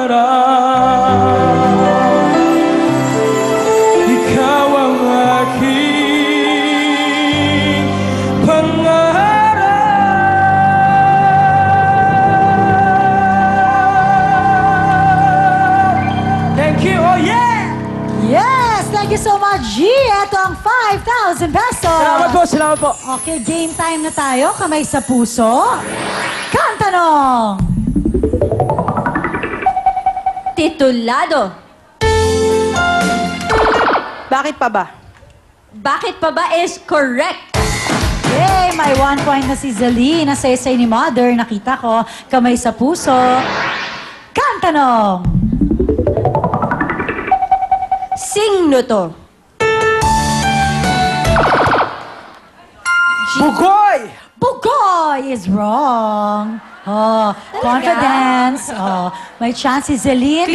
pangarap. Ikaw ang aking pangarap. Thank you, oh yeah! Yes! Thank you so much, G! Ito ang 5,000 pesos! Salamat po, salamat po. Okay, game time na tayo. Kamay sa puso. Kantanong! Titulado. Bakit pa ba? Bakit pa ba is correct? Yay! May 1 point na si Zali. Nasaysay ni Mother. Nakita ko. Kamay sa puso. Kantanong! Singno to. Bugoy! Bugoy is wrong. Oh, confidence. Oh, may chance si Zeline.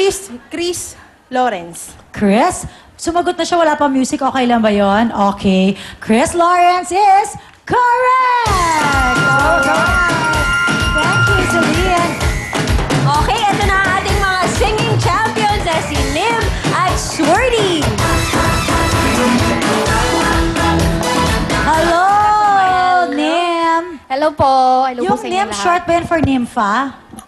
Chris Lawrence. Chris, sumagot na siya. Wala pa music. Okay lang ba yon? Okay. Chris Lawrence is correct! Alright. Thank you, Zeline. Okay, ito na ang ating mga singing champions na si Nim at Swirty. Hello, Nim. Hello po. Hello po Yung sa inyo Nim, lahat. short ba yun for Nympha?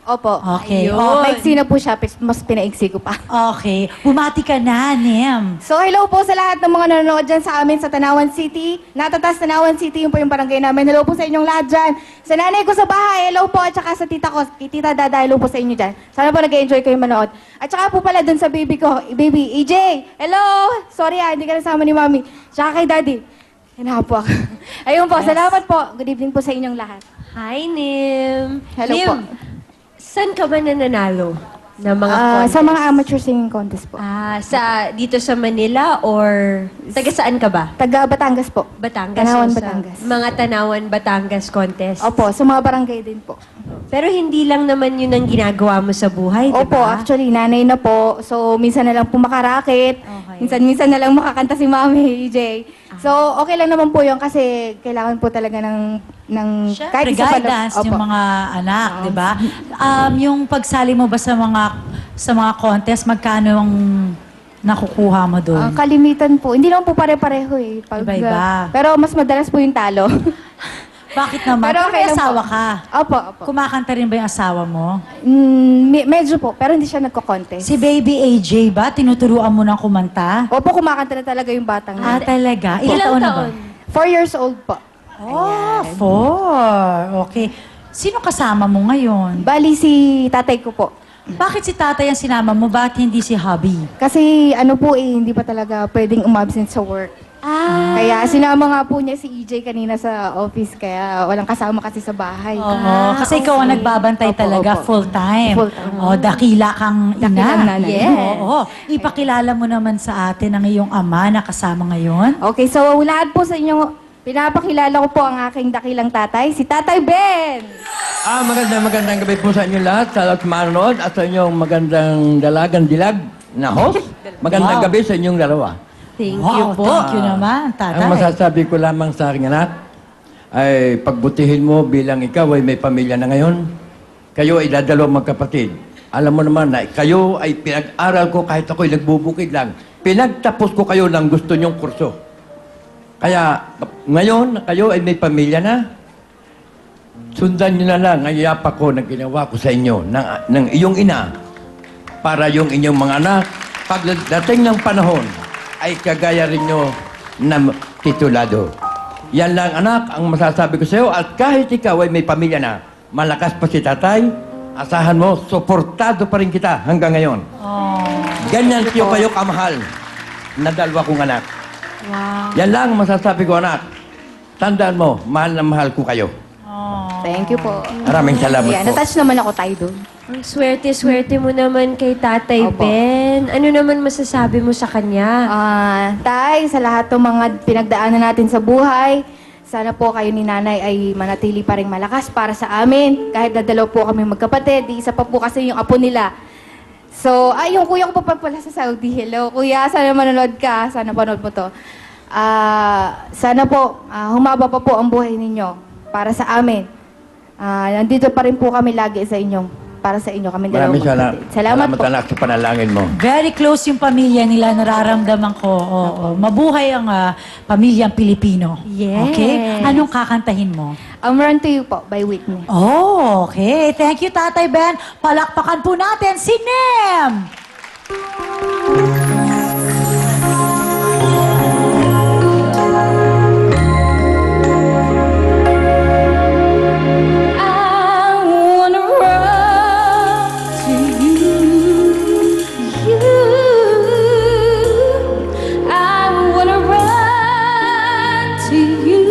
Opo. Okay. Ayun. Oh, Maiksi na po siya, mas pinaiksi ko pa. Okay. Bumati ka na, Nim. So, hello po sa lahat ng mga nanonood dyan sa amin sa Tanawan City. Natatas Tanawan City, yung po yung barangay namin. Hello po sa inyong lahat dyan. Sa nanay ko sa bahay, hello po. At saka sa tita ko, tita Dada, hello po sa inyo dyan. Sana po nag-enjoy kayo manood. At saka po pala dun sa baby ko, baby, EJ, hello! Sorry hindi ka nasama ni Mami. Tsaka kay Daddy. Hinahan po ako. Ayun po, salamat po. Good evening po sa inyong lahat. Hi, Nim. Hello Nim, po. saan ka ba nananalo ng mga Sa contest? mga amateur singing contest po. Dito sa Manila or taga saan ka ba? Taga Batangas po. Batangas. Tanawan, o sa Batangas. Mga Tanawan, Batangas contest. Opo, sa mga barangay din po. Pero hindi lang naman yun ang ginagawa mo sa buhay, di Opo, ba? actually, nanay na po. So, minsan na lang po makarakit. Okay. Minsan na lang makakanta si Mami, EJ. So, okay lang naman po yun kasi kailangan po talaga ng Siyempre, isa pa lang- guidance Opo. yung mga anak, di ba? Yung pagsali mo ba sa mga contest, magkano ang nakukuha mo doon? Ang kalimitan po, hindi naman po pare-pareho eh. Iba-iba. Pero mas madalas po yung talo. Bakit naman? Pero Pero okay may lang asawa po. ka. Opo, opo. Kumakanta rin ba yung asawa mo? Medyo po, pero hindi siya nagko-contest. Si Baby AJ ba? Tinuturuan mo ng kumanta? Opo, kumakanta na talaga yung batang Ah, yun. talaga? Ilang taon na ba? 4 years old po. Oh, 4. Okay. Sino kasama mo ngayon? Bali si tatay ko po. Bakit si tatay ang sinama mo? Bakit hindi si hubby? Kasi ano po hindi pa talaga pwedeng umabsent sa work. Kaya sinama nga po niya si EJ kanina sa office, kaya walang kasama kasi sa bahay. Oo, kasi ikaw ang nagbabantay Opo, talaga opo. full-time. Full-time. Oh, dakila kang ina. Dakilang nanay. Yes. Oo. Ipakilala mo naman sa atin ang iyong ama na kasama ngayon. Okay, so lahat po sa inyo, pinapakilala ko po ang aking dakilang tatay, si Tatay Ben! Magandang gabi po sa inyo lahat, sa lahat manonood at sa inyong magandang dalagang dilag na host. Magandang Wow. gabi sa inyong dalawa. Thank you Wow, po. thank you naman, tatay. Ang masasabi ko lamang sa aking anak ay pagbutihin mo bilang ikaw ay may pamilya na ngayon. Kayo ay dadalawang magkapatid. Alam mo naman na kayo ay pinag-aral ko kahit ako'y nagbubukid lang. Pinagtapos ko kayo ng gusto nyong kurso. Kaya ngayon na kayo ay may pamilya na, sundan nyo na lang ang yapak ko na ginawa ko sa inyo ng iyong ina para yung inyong mga anak pagdating ng panahon ay kagaya rin nyo na titulado. Yan lang anak ang masasabi ko sa iyo at kahit ikaw ay may pamilya na, malakas pa si tatay, asahan mo, suportado pa rin kita hanggang ngayon. Ganyan kayo kamahal na dalawa kong anak. Yan lang ang masasabi ko anak. Tandaan mo, mahal na mahal ko kayo. Thank you po. Maraming salamat Yeah, po. natouch naman ako tayo doon. Ang swerte-swerte mo naman kay Tatay Opo. Ben. Ano naman masasabi mo sa kanya? Tay, sa lahat ng mga pinagdaanan natin sa buhay, sana po kayo ni nanay ay manatili pa rin malakas para sa amin. Kahit dadalaw po kami magkapatid, isa pa po kasi yung apo nila. So, yung kuya ko pa pala sa Saudi. Hello, kuya, sana manonood ka. Sana panood mo to. Sana po, humaba pa po ang buhay ninyo para sa amin. Nandito pa rin po kami lagi sa inyong para sa inyo, kami dalawang Maraming magkapatid. Salamat po. anak sa panalangin mo. Very close yung pamilya nila, nararamdaman ko. Oo. Mabuhay ang pamilyang Pilipino. Yes. Okay? Anong kakantahin mo? Run to You po, by Whitney. Oh, okay. Thank you, Tatay Ben. Palakpakan po natin si Nem! I wanna run to you. I wanna run to you.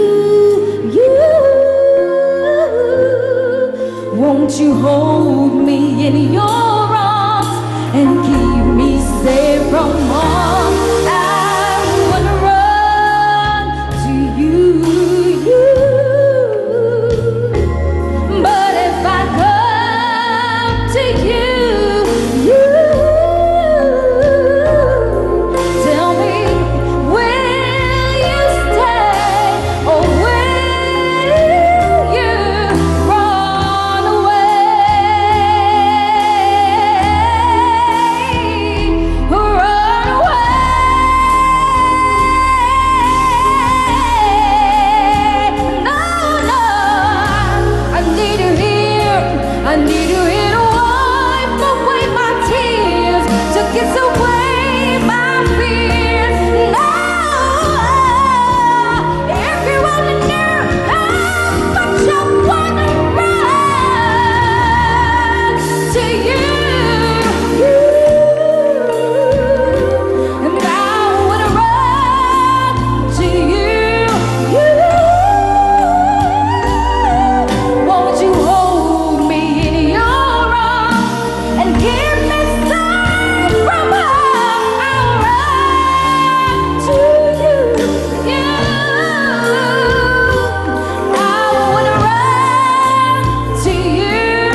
Won't you hold me in your arms and keep me safe from harm? I wanna run to you. But if I come to you, tell me, will you stay or will you run away? Run away. No, no, I need you here. I need you here to wipe away my tears, to kiss away my fears. No, if you only knew how much I wanna run to you. And I wanna run to you. Won't you hold me in your arms and give me safe from harm? I'll run to you. I wanna run to you.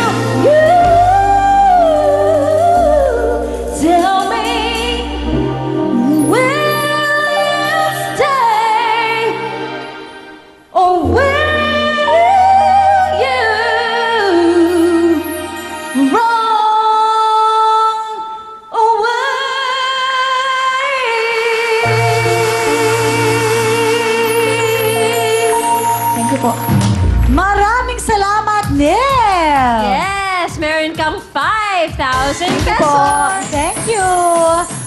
Tell me, will you stay or will you run away? Thank you po. Maraming salamat, Nem! Yes, meron kang 5,000 Po, pesos. thank you!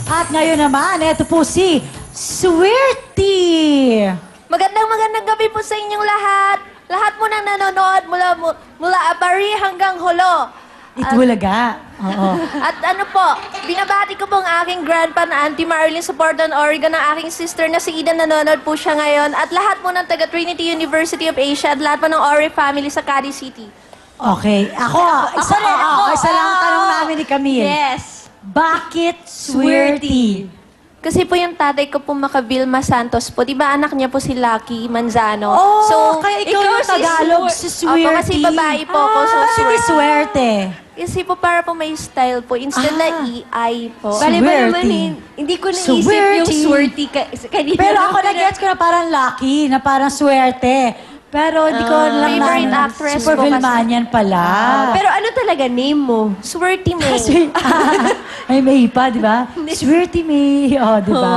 At ngayon naman, ito po si Swerte! Magandang gabi po sa inyong lahat. Lahat mo nang nanonood mula Abari hanggang Hulo. Itbulaga. Oo. At ano po, binabati ko po ang aking grandpa na Auntie Marilyn sa Portland, Oregon, ang aking sister na si Ida, nanonood po siya ngayon. At lahat po ng taga Trinity University of Asia at lahat po ng Ori family sa Cadiz City. Okay. Ako isa lang ang tanong namin ni Camille. Yes. Bakit Swerte? Kasi po yung tatay ko po Macavilma Santos po, di ba anak niya po si Lucky Manzano? Oh, kaya ikaw yung Tagalog, si Swerte. Opo, kasi babae po ako, so Hindi Swerte. Kasi po para po may style po, instead na EI po. Swerte. Bale ba naman hindi ko naisip Swerte. yung swerte kanina. Pero ako na-gets ko na parang lucky, na parang swerte. Pero hindi ko lang favorite actress Super ko kasi. Vilmanian pala. Pero ano talaga name mo? Swerte May. Ay, may pa, di ba? Swerte May. Oh, di ba?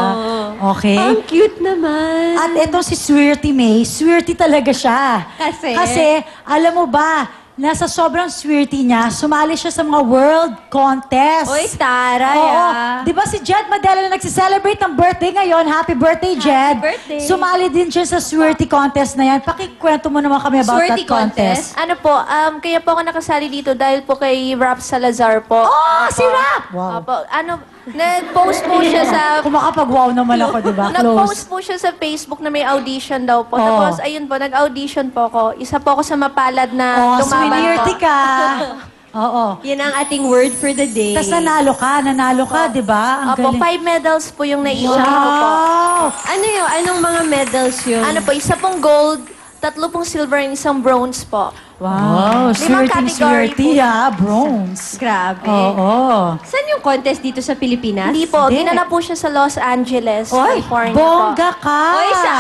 Okay. Ang cute naman. At ito si Swerte May, swerte talaga siya. Kasi? Alam mo ba, nasa sobrang swerte niya, sumali siya sa mga world contest. Oy, taray Oo. ah. Di ba si Jed Madela na nagsiselebrate ng birthday ngayon? Happy birthday, Jed. birthday. Sumali din siya sa swerte contest na yan. Pakikwento mo naman kami about Swerte that contest. Ano po, kaya po ako nakasali dito dahil po kay Rap Salazar po. Oh, si Rap! Wow. Opo, nag-post po siya sa... Kung makapag-wow naman ako, di ba? Nag-post Close. po siya sa Facebook na may audition daw po. Oo. Tapos, ayun po, nag-audition po ako. Isa po ako sa mapalad na Oh, tumaban swerte po. ka. Oo. Yan ang ating word for the day. Tapos nanalo ka, di ba? Ang Opo, galing. 5 medals po yung naiuwi ko po. Wow! Ano yun? Anong mga medals yun? Ano po, isa pong gold, 3 pong silver, and 1 bronze po. Wow, Limang category swerte po. ha, bronze. Grabe. Oo. Saan yung contest dito sa Pilipinas? Hindi po, Hindi. ginanap po siya sa Los Angeles, Oy, California po. bongga ka! Oy, sa